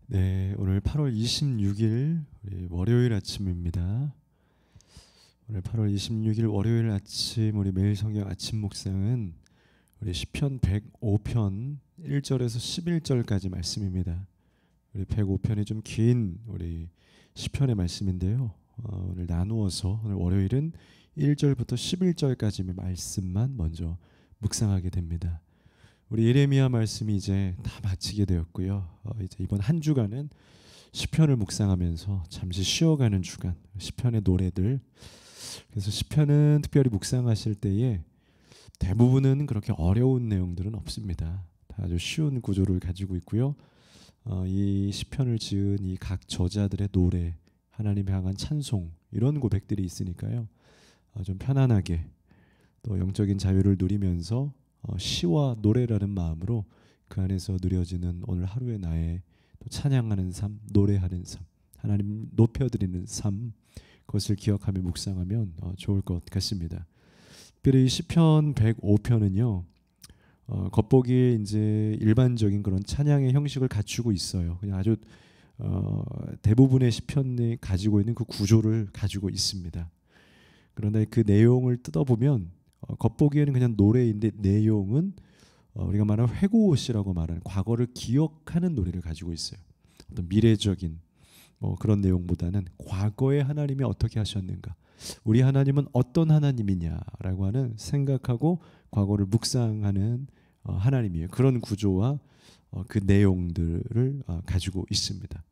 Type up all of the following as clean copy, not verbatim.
네, 오늘 8월 26일 우리 월요일 아침입니다. 오늘 8월 26일 월요일 아침 우리 매일 성경 아침 묵상은 우리 시편 105편 1절에서 11절까지 말씀입니다. 우리 105편이 좀 긴 우리 시편의 말씀인데요. 오늘 나누어서 오늘 월요일은 1절부터 11절까지의 말씀만 먼저 묵상하게 됩니다. 우리 예레미야 말씀이 이제 다 마치게 되었고요. 이제 이번 한 주간은 시편을 묵상하면서 잠시 쉬어가는 주간, 시편의 노래들. 그래서 시편은 특별히 묵상하실 때에 대부분은 그렇게 어려운 내용들은 없습니다. 다 아주 쉬운 구조를 가지고 있고요. 이 시편을 지은 이 각 저자들의 노래, 하나님에 향한 찬송 이런 고백들이 있으니까요. 좀 편안하게 또 영적인 자유를 누리면서 시와 노래라는 마음으로 그 안에서 누려지는 오늘 하루의 나의 또 찬양하는 삶, 노래하는 삶, 하나님 높여드리는 삶, 그것을 기억하며 묵상하면 좋을 것 같습니다. 특별히 시편 105편은요, 겉보기에 이제 일반적인 그런 찬양의 형식을 갖추고 있어요. 그냥 아주 대부분의 시편이 가지고 있는 그 구조를 가지고 있습니다. 그런데 그 내용을 뜯어보면 겉보기에는 그냥 노래인데 내용은 우리가 말하는 회고시라고 말하는 과거를 기억하는 노래를 가지고 있어요. 어떤 미래적인 그런 내용보다는 과거에 하나님이 어떻게 하셨는가, 우리 하나님은 어떤 하나님이냐라고 하는 생각하고 과거를 묵상하는 하나님이에요. 그런 구조와 그 내용들을 가지고 있습니다.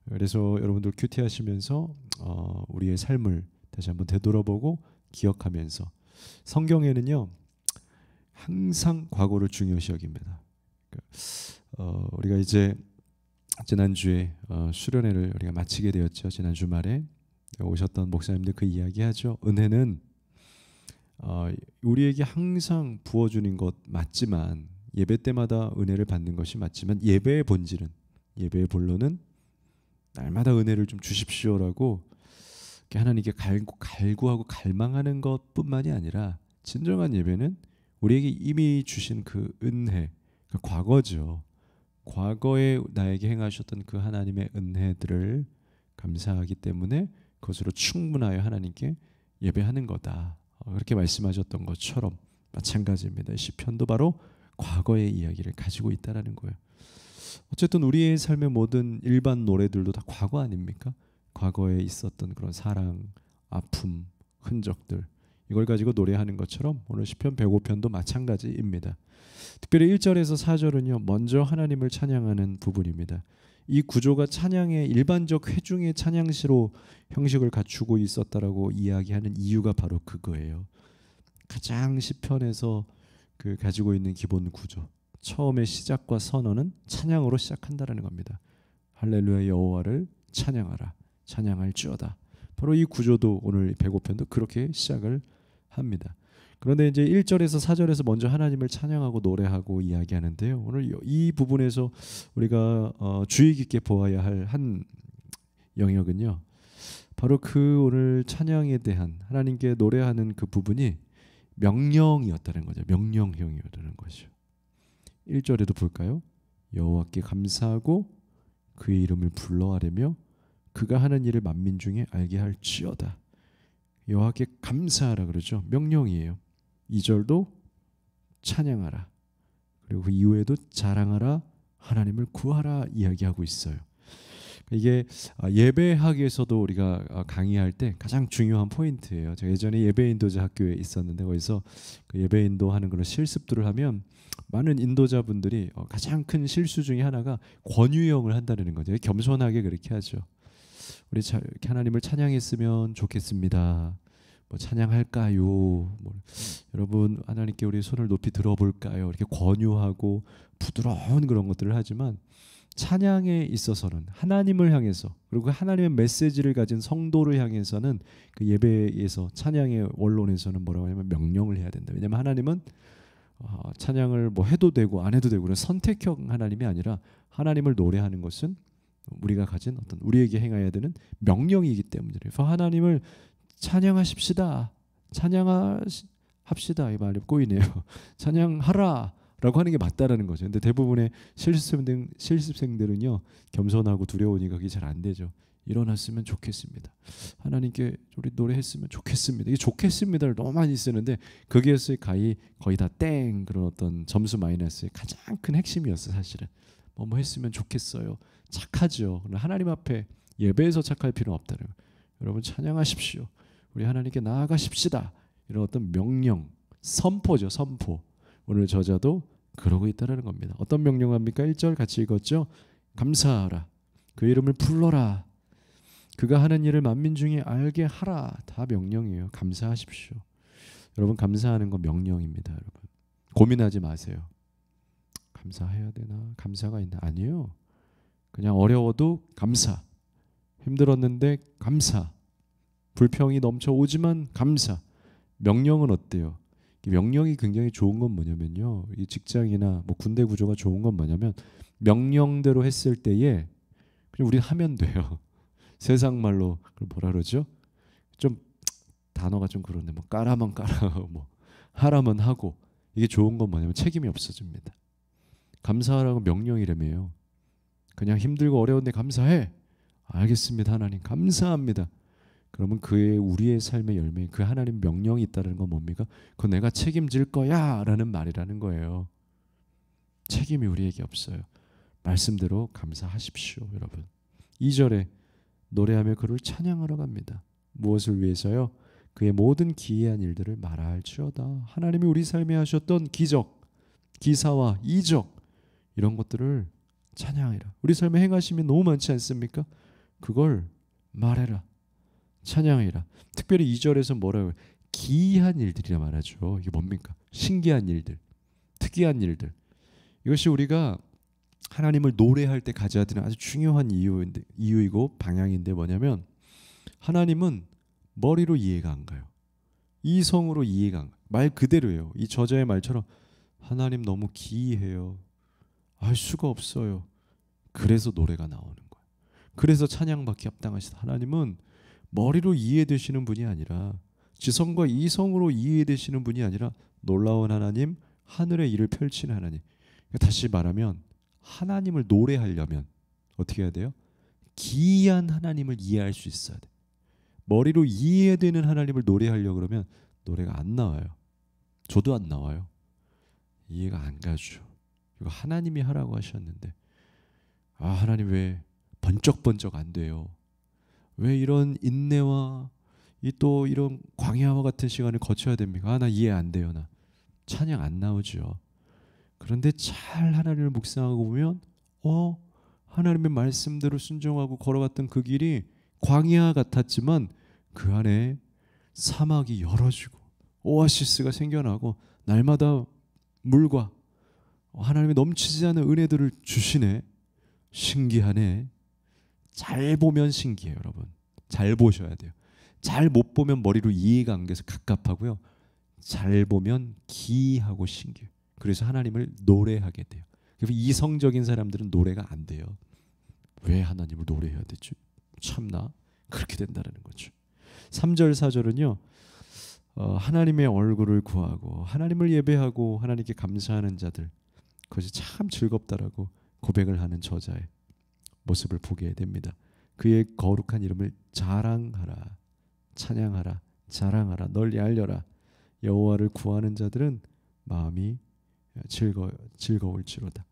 그래서 여러분들 큐티하시면서 우리의 삶을 다시 한번 되돌아보고 기억하면서, 성경에는요 항상 과거를 중요시 여깁니다. 우리가 이제 지난주에 수련회를 우리가 마치게 되었죠. 지난 주말에 오셨던 목사님들 그 이야기하죠. 은혜는 우리에게 항상 부어주는 것 맞지만, 예배 때마다 은혜를 받는 것이 맞지만, 예배의 본질은, 예배의 본론은 날마다 은혜를 좀 주십시오라고 하나님께 갈구하고 갈망하는 것뿐만이 아니라, 진정한 예배는 우리에게 이미 주신 그 은혜, 그 과거죠. 과거에 나에게 행하셨던 그 하나님의 은혜들을 감사하기 때문에 그것으로 충분하여 하나님께 예배하는 거다. 그렇게 말씀하셨던 것처럼 마찬가지입니다. 시편도 바로 과거의 이야기를 가지고 있다라는 거예요. 어쨌든 우리의 삶의 모든 일반 노래들도 다 과거 아닙니까? 과거에 있었던 그런 사랑, 아픔, 흔적들, 이걸 가지고 노래하는 것처럼 오늘 시편 105편도 마찬가지입니다. 특별히 1절에서 4절은요 먼저 하나님을 찬양하는 부분입니다. 이 구조가 찬양의 일반적 회중의 찬양시로 형식을 갖추고 있었다라고 이야기하는 이유가 바로 그거예요. 가장 시편에서 그 가지고 있는 기본 구조, 처음의 시작과 선언은 찬양으로 시작한다라는 겁니다. 할렐루야 여호와를 찬양하라, 찬양할지어다. 바로 이 구조도 오늘 105편도 그렇게 시작을 합니다. 그런데 이제 1절에서 4절에서 먼저 하나님을 찬양하고 노래하고 이야기하는데요. 오늘 이 부분에서 우리가 주의 깊게 보아야 할 한 영역은요, 바로 그 오늘 찬양에 대한 하나님께 노래하는 그 부분이 명령이었다는 거죠. 명령형이었다는 것이죠. 1절에도 볼까요? 여호와께 감사하고 그의 이름을 불러하려며 그가 하는 일을 만민 중에 알게 할지어다. 여호와께 감사하라 그러죠. 명령이에요. 2절도 찬양하라, 그리고 그 이후에도 자랑하라, 하나님을 구하라 이야기하고 있어요. 이게 예배학에서도 우리가 강의할 때 가장 중요한 포인트예요. 제가 예전에 예배 인도자 학교에 있었는데 거기서 그 예배 인도하는 그런 실습들을 하면 많은 인도자분들이 가장 큰 실수 중에 하나가 권유형을 한다는 거죠. 겸손하게 그렇게 하죠. 우리 하나님을 찬양했으면 좋겠습니다. 뭐 찬양할까요? 여러분 하나님께 우리 손을 높이 들어볼까요? 이렇게 권유하고 부드러운 그런 것들을 하지만, 찬양에 있어서는 하나님을 향해서, 그리고 하나님의 메시지를 가진 성도를 향해서는 그 예배에서, 찬양의 원론에서는 뭐라고 하냐면 명령을 해야 된다. 왜냐하면 하나님은 찬양을 뭐 해도 되고 안 해도 되고 그런 선택형 하나님이 아니라, 하나님을 노래하는 것은 우리가 가진 어떤 우리에게 행해야 되는 명령이기 때문에, 그래서 하나님을 찬양하십시다, 찬양합시다 이 말이 꼬이네요. 찬양하라, 라고 하는 게 맞다라는 거죠. 근데 대부분의 실습생들은요, 겸손하고 두려우니까 그게 잘 안 되죠. 일어났으면 좋겠습니다. 하나님께 우리 노래했으면 좋겠습니다. 이게 좋겠습니다를 너무 많이 쓰는데 거기에서의 거의 다 땡, 그런 어떤 점수 마이너스의 가장 큰 핵심이었어요. 사실은 뭐 했으면 좋겠어요. 착하죠. 그러나 하나님 앞에 예배에서 착할 필요는 없다는 거예요. 여러분 찬양하십시오. 우리 하나님께 나아가십시다. 이런 어떤 명령, 선포죠. 선포. 오늘 저자도 그러고 있다는 겁니다. 어떤 명령합니까? 1절 같이 읽었죠. 감사하라. 그 이름을 불러라. 그가 하는 일을 만민 중에 알게 하라. 다 명령이에요. 감사하십시오. 여러분 감사하는 건 명령입니다. 여러분 고민하지 마세요. 감사해야 되나? 감사가 있나? 아니에요. 그냥 어려워도 감사. 힘들었는데 감사. 불평이 넘쳐오지만 감사. 명령은 어때요? 명령이 굉장히 좋은 건 뭐냐면요, 이 직장이나 뭐 군대 구조가 좋은 건 뭐냐면 명령대로 했을 때에 그냥 우리 하면 돼요. 세상 말로 뭐라 그러죠? 좀 단어가 좀 그런데 뭐 까라면 까라, 뭐 하라면 하고. 이게 좋은 건 뭐냐면 책임이 없어집니다. 감사하라고 명령이라며요. 그냥 힘들고 어려운데 감사해. 알겠습니다. 하나님 감사합니다. 그러면 그의 우리의 삶의 열매, 그 하나님 명령이 있다는 건 뭡니까? 그거 내가 책임질 거야 라는 말이라는 거예요. 책임이 우리에게 없어요. 말씀대로 감사하십시오. 여러분 2절에 노래하며 그를 찬양하러 갑니다. 무엇을 위해서요? 그의 모든 기이한 일들을 말할지어다. 하나님이 우리 삶에 하셨던 기적, 기사와 이적, 이런 것들을 찬양해라. 우리 삶에 행하심이 너무 많지 않습니까? 그걸 말해라. 찬양해라. 특별히 2절에서 뭐라고 해요? 기이한 일들이라 말하죠. 이게 뭡니까? 신기한 일들, 특이한 일들. 이것이 우리가 하나님을 노래할 때 가져야 되는 아주 중요한 이유이고 방향인데 뭐냐면, 하나님은 머리로 이해가 안 가요. 이성으로 이해가 안 가요. 말 그대로예요. 이 저자의 말처럼 하나님 너무 기이해요. 알 수가 없어요. 그래서 노래가 나오는 거예요. 그래서 찬양받기 합당하시다. 하나님은 머리로 이해되시는 분이 아니라, 지성과 이성으로 이해되시는 분이 아니라 놀라운 하나님, 하늘의 일을 펼치는 하나님. 다시 말하면 하나님을 노래하려면 어떻게 해야 돼요? 기이한 하나님을 이해할 수 있어야 돼. 머리로 이해되는 하나님을 노래하려고 그러면 노래가 안 나와요. 저도 안 나와요. 이해가 안 가죠. 이거 하나님이 하라고 하셨는데, 아 하나님 왜 번쩍번쩍 안 돼요? 왜 이런 인내와 또 이런 광야와 같은 시간을 거쳐야 됩니까? 아 나 이해 안 돼요. 나 찬양 안 나오죠. 그런데 잘 하나님을 묵상하고 보면 하나님의 말씀대로 순종하고 걸어갔던 그 길이 광야 같았지만 그 안에 사막이 열어지고 오아시스가 생겨나고 날마다 물과 하나님의 넘치지 않은 은혜들을 주시네. 신기하네. 잘 보면 신기해요. 여러분 잘 보셔야 돼요. 잘 못 보면 머리로 이해가 안 돼서 갑갑하고요. 잘 보면 기이하고 신기해요. 그래서 하나님을 노래하게 돼요. 그래서 이성적인 사람들은 노래가 안 돼요. 왜 하나님을 노래해야 되지? 참나 그렇게 된다는 거죠. 3절 4절은요 하나님의 얼굴을 구하고 하나님을 예배하고 하나님께 감사하는 자들, 그것이 참 즐겁다라고 고백을 하는 저자의 모습을 보게 됩니다. 그의 거룩한 이름을 자랑하라, 찬양하라, 자랑하라, 널리 알려라. 여호와를 구하는 자들은 마음이 즐거울지로다.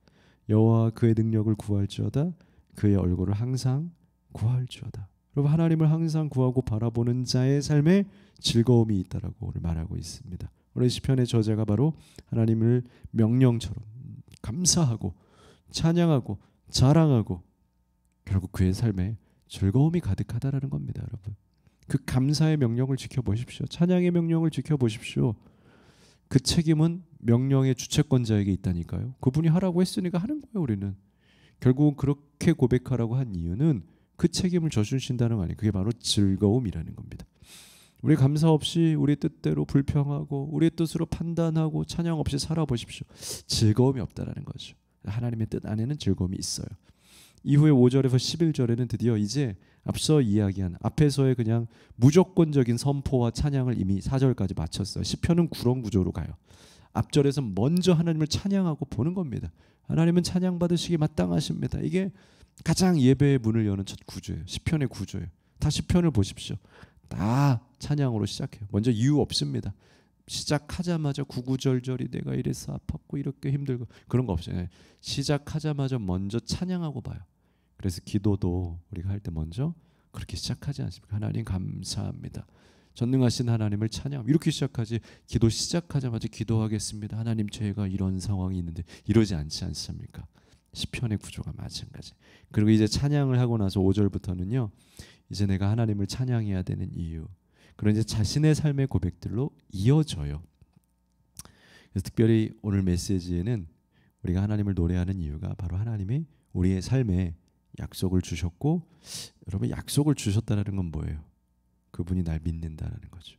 여호와 그의 능력을 구할지어다. 그의 얼굴을 항상 구할지어다. 여러분 하나님을 항상 구하고 바라보는 자의 삶에 즐거움이 있다라고 오늘 말하고 있습니다. 오늘 시편의 저자가 바로 하나님을 명령처럼 감사하고 찬양하고 자랑하고 결국 그의 삶에 즐거움이 가득하다라는 겁니다. 여러분 그 감사의 명령을 지켜보십시오. 찬양의 명령을 지켜보십시오. 그 책임은 명령의 주체권자에게 있다니까요. 그분이 하라고 했으니까 하는 거예요. 우리는 결국은 그렇게 고백하라고 한 이유는 그 책임을 져주신다는 거 아니에요. 그게 바로 즐거움이라는 겁니다. 우리 감사 없이 우리 뜻대로 불평하고 우리 뜻으로 판단하고 찬양 없이 살아보십시오. 즐거움이 없다라는 거죠. 하나님의 뜻 안에는 즐거움이 있어요. 이후에 5절에서 11절에는 드디어 이제 앞서 이야기한 앞에서의 그냥 무조건적인 선포와 찬양을 이미 4절까지 마쳤어요. 시편은 구렁 구조로 가요. 앞절에서 먼저 하나님을 찬양하고 보는 겁니다. 하나님은 찬양받으시기 마땅하십니다. 이게 가장 예배의 문을 여는 첫 구조예요. 시편의 구조예요. 다 시편을 보십시오. 다 찬양으로 시작해요. 먼저 이유 없습니다. 시작하자마자 구구절절이 내가 이래서 아팠고 이렇게 힘들고 그런 거 없어요. 시작하자마자 먼저 찬양하고 봐요. 그래서 기도도 우리가 할 때 먼저 그렇게 시작하지 않습니까? 하나님 감사합니다. 전능하신 하나님을 찬양. 이렇게 시작하지. 기도 시작하자마자 기도하겠습니다. 하나님 제가 이런 상황이 있는데 이러지 않지 않습니까? 시편의 구조가 마찬가지. 그리고 이제 찬양을 하고 나서 5절부터는요. 이제 내가 하나님을 찬양해야 되는 이유. 그런 이제 자신의 삶의 고백들로 이어져요. 그래서 특별히 오늘 메시지에는 우리가 하나님을 노래하는 이유가 바로 하나님이 우리의 삶에 약속을 주셨고, 여러분 약속을 주셨다는 건 뭐예요? 그분이 날 믿는다는 거죠.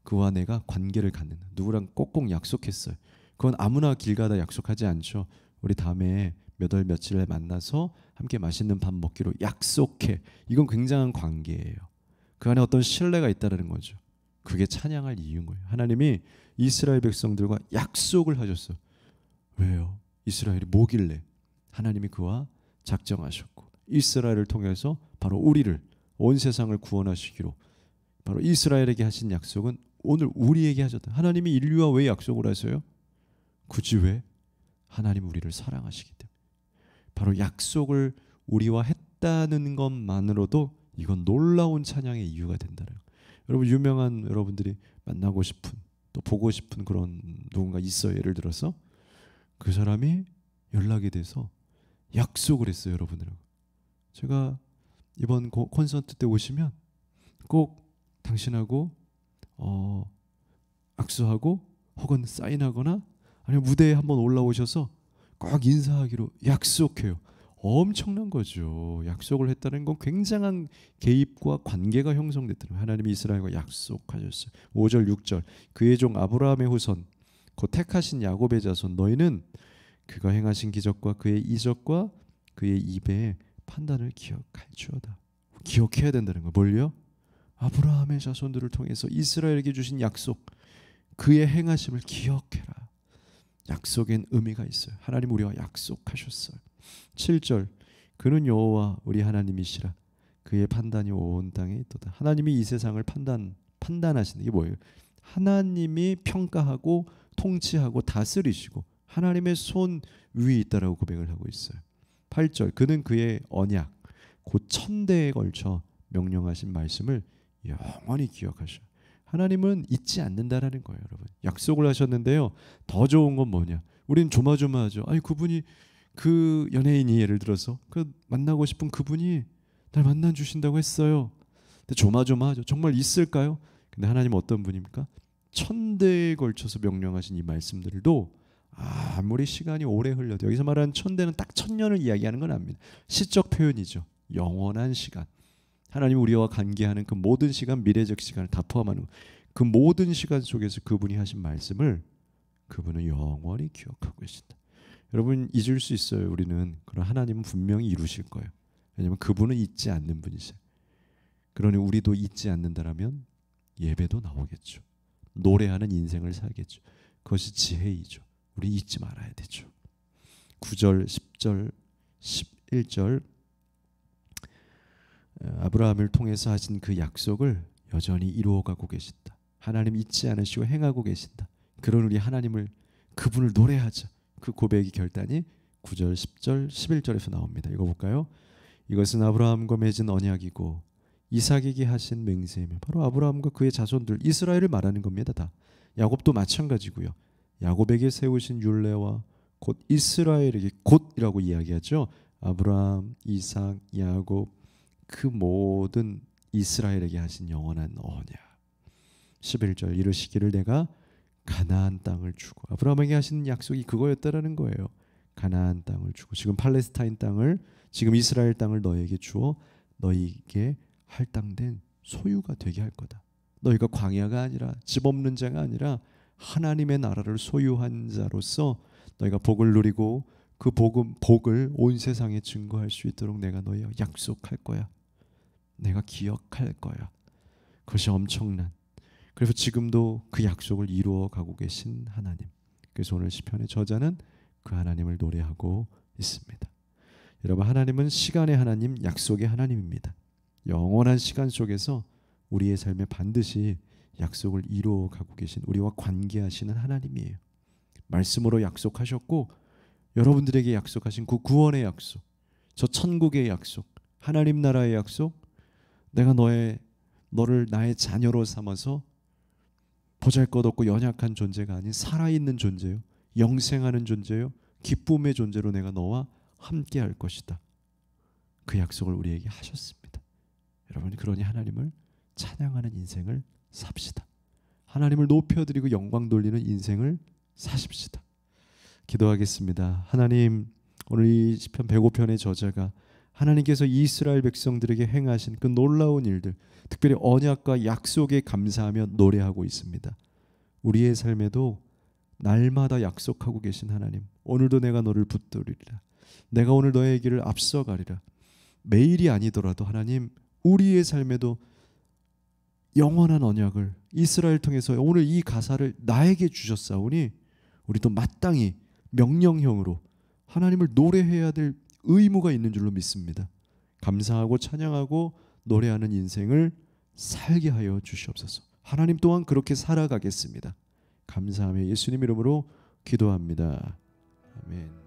그와 내가 관계를 갖는다. 누구랑 꼭꼭 약속했어요. 그건 아무나 길 가다 약속하지 않죠. 우리 다음에 몇 월 며칠에 만나서 함께 맛있는 밥 먹기로 약속해. 이건 굉장한 관계예요. 그 안에 어떤 신뢰가 있다는 거죠. 그게 찬양할 이유인 거예요. 하나님이 이스라엘 백성들과 약속을 하셨어. 왜요? 이스라엘이 뭐길래? 하나님이 그와 작정하셨고 이스라엘을 통해서 바로 우리를 온 세상을 구원하시기로 바로 이스라엘에게 하신 약속은 오늘 우리에게 하셨다. 하나님이 인류와 왜 약속을 하세요? 굳이 왜? 하나님 우리를 사랑하시기 때문에. 바로 약속을 우리와 했다는 것만으로도 이건 놀라운 찬양의 이유가 된다는 거예요. 여러분 유명한 여러분들이 만나고 싶은 또 보고 싶은 그런 누군가 있어요. 예를 들어서 그 사람이 연락이 돼서 약속을 했어요. 여러분들하고. 제가 이번 콘서트 때 오시면 꼭 당신하고 악수하고 혹은 사인하거나 아니면 무대에 한번 올라오셔서 꼭 인사하기로 약속해요. 엄청난 거죠. 약속을 했다는 건 굉장한 개입과 관계가 형성됐다는 거예요. 하나님이 이스라엘과 약속하셨어요. 5절 6절 그의 종 아브라함의 후손 곧 택하신 야곱의 자손 너희는 그가 행하신 기적과 그의 이적과 그의 입의 판단을 기억할지어다. 기억해야 된다는 거예요. 뭘요? 아브라함의 자손들을 통해서 이스라엘에게 주신 약속 그의 행하심을 기억해라. 약속엔 의미가 있어요. 하나님 우리와 약속하셨어요. 7절 그는 여호와 우리 하나님이시라 그의 판단이 온 땅에 있도다. 하나님이 이 세상을 판단하시는 게 뭐예요? 하나님이 평가하고 통치하고 다스리시고 하나님의 손 위에 있다라고 고백을 하고 있어요. 8절 그는 그의 언약 곧 천대에 걸쳐 명령하신 말씀을 영원히 기억하셔. 하나님은 잊지 않는다라는 거예요. 여러분 약속을 하셨는데요. 더 좋은 건 뭐냐? 우리는 조마조마하죠. 아니 그분이 그 연예인이 예를 들어서 그 만나고 싶은 그분이 날 만나 주신다고 했어요. 근데 조마조마하죠. 정말 있을까요? 근데 하나님은 어떤 분입니까? 천대에 걸쳐서 명령하신 이 말씀들도 아무리 시간이 오래 흘려도 여기서 말하는 천대는 딱 1000년을 이야기하는 건 아닙니다. 시적 표현이죠. 영원한 시간. 하나님 우리와 관계하는 그 모든 시간, 미래적 시간을 다 포함하는 그 모든 시간 속에서 그분이 하신 말씀을 그분은 영원히 기억하고 계신다. 여러분 잊을 수 있어요. 우리는. 그러나 하나님은 분명히 이루실 거예요. 왜냐하면 그분은 잊지 않는 분이세요. 그러니 우리도 잊지 않는다라면 예배도 나오겠죠. 노래하는 인생을 살겠죠. 그것이 지혜이죠. 우리 잊지 말아야 되죠. 9절, 10절, 11절 아브라함을 통해서 하신 그 약속을 여전히 이루어가고 계신다. 하나님 잊지 않으시고 행하고 계신다. 그런 우리 하나님을 그분을 노래하자. 그 고백이 결단이 9절, 10절, 11절에서 나옵니다. 읽어볼까요? 이것은 아브라함과 맺은 언약이고 이삭에게 하신 맹세이며 바로 아브라함과 그의 자손들 이스라엘을 말하는 겁니다. 다. 야곱도 마찬가지고요. 야곱에게 세우신 율례와 곧 이스라엘에게 곧이라고 이야기하죠. 아브라함, 이삭, 야곱 그 모든 이스라엘에게 하신 영원한 언약. 11절 이르시기를 내가 가나안 땅을 주고 아브라함에게 하신 약속이 그거였다라는 거예요. 가나안 땅을 주고 지금 팔레스타인 땅을 지금 이스라엘 땅을 너에게 주어 너희에게 할당된 소유가 되게 할 거다. 너희가 광야가 아니라 집 없는 자가 아니라 하나님의 나라를 소유한 자로서 너희가 복을 누리고 그 복을 온 세상에 증거할 수 있도록 내가 너희와 약속할 거야. 내가 기억할 거야. 그것이 엄청난. 그래서 지금도 그 약속을 이루어 가고 계신 하나님. 그래서 오늘 시편의 저자는 그 하나님을 노래하고 있습니다. 여러분, 하나님은 시간의 하나님, 약속의 하나님입니다. 영원한 시간 속에서 우리의 삶에 반드시 약속을 이루어가고 계신, 우리와 관계하시는 하나님이에요. 말씀으로 약속하셨고 여러분들에게 약속하신 그 구원의 약속, 저 천국의 약속, 하나님 나라의 약속, 내가 너를 나의 자녀로 삼아서 보잘것없고 연약한 존재가 아닌 살아있는 존재요, 영생하는 존재요, 기쁨의 존재로 내가 너와 함께 할 것이다. 그 약속을 우리에게 하셨습니다. 여러분, 그러니 하나님을 찬양하는 인생을 삽시다. 하나님을 높여드리고 영광 돌리는 인생을 사십시다. 기도하겠습니다. 하나님, 오늘 이 시편 105편의 저자가 하나님께서 이스라엘 백성들에게 행하신 그 놀라운 일들, 특별히 언약과 약속에 감사하며 노래하고 있습니다. 우리의 삶에도 날마다 약속하고 계신 하나님, 오늘도 내가 너를 붙들으리라, 내가 오늘 너의 길을 앞서가리라. 매일이 아니더라도 하나님, 우리의 삶에도 영원한 언약을 이스라엘 통해서 오늘 이 가사를 나에게 주셨사오니 우리도 마땅히 명령형으로 하나님을 노래해야 될 의무가 있는 줄로 믿습니다. 감사하고 찬양하고 노래하는 인생을 살게 하여 주시옵소서. 하나님 또한 그렇게 살아가겠습니다. 감사하며 예수님 이름으로 기도합니다. 아멘.